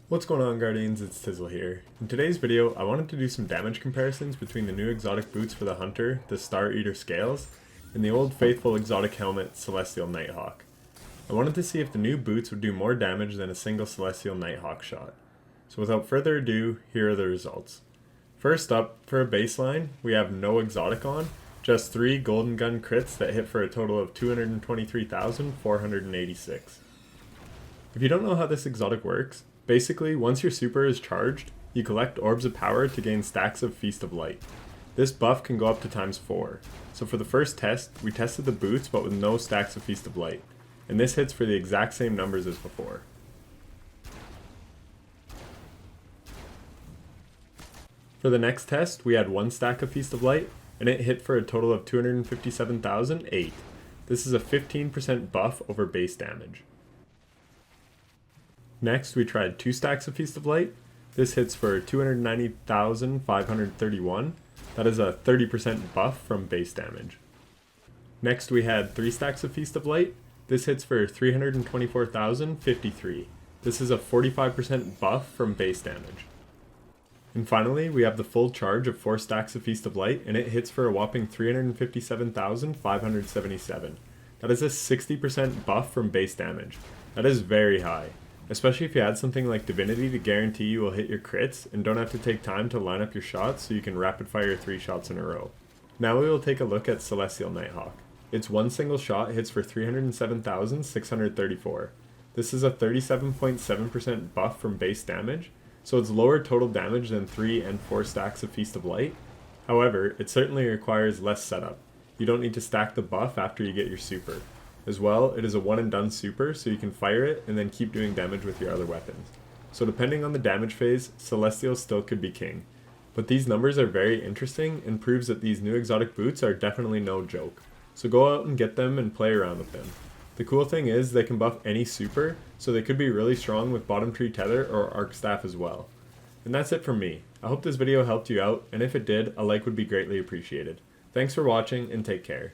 What's going on, Guardians? It's Tizzle here. In today's video, I wanted to do some damage comparisons between the new exotic boots for the Hunter, the Star Eater Scales, and the old faithful exotic helmet, Celestial Nighthawk. I wanted to see if the new boots would do more damage than a single Celestial Nighthawk shot. So without further ado, here are the results. First up, for a baseline, we have no exotic on, just 3 Golden Gun crits that hit for a total of 223,486. If you don't know how this exotic works, basically, once your super is charged, you collect orbs of power to gain stacks of Feast of Light. This buff can go up to ×4. So for the first test, we tested the boots but with no stacks of Feast of Light, and this hits for the exact same numbers as before. For the next test, we had 1 stack of Feast of Light, and it hit for a total of 257,008. This is a 15% buff over base damage. Next, we tried 2 stacks of Feast of Light. This hits for 290,531. That is a 30% buff from base damage. Next, we had 3 stacks of Feast of Light. This hits for 324,053. This is a 45% buff from base damage. And finally, we have the full charge of 4 stacks of Feast of Light, and it hits for a whopping 357,577. That is a 60% buff from base damage. That is very high, especially if you add something like Divinity to guarantee you will hit your crits and don't have to take time to line up your shots so you can rapid fire 3 shots in a row. Now we will take a look at Celestial Nighthawk. Its one single shot hits for 307,634. This is a 37.7% buff from base damage, so it's lower total damage than 3 and 4 stacks of Feast of Light. However, it certainly requires less setup. You don't need to stack the buff after you get your super. As well, it is a one and done super, so you can fire it and then keep doing damage with your other weapons. So depending on the damage phase, Celestial still could be king. But these numbers are very interesting and proves that these new exotic boots are definitely no joke. So go out and get them and play around with them. The cool thing is they can buff any super, so they could be really strong with bottom tree tether or arc staff as well. And that's it from me. I hope this video helped you out, and if it did, a like would be greatly appreciated. Thanks for watching and take care.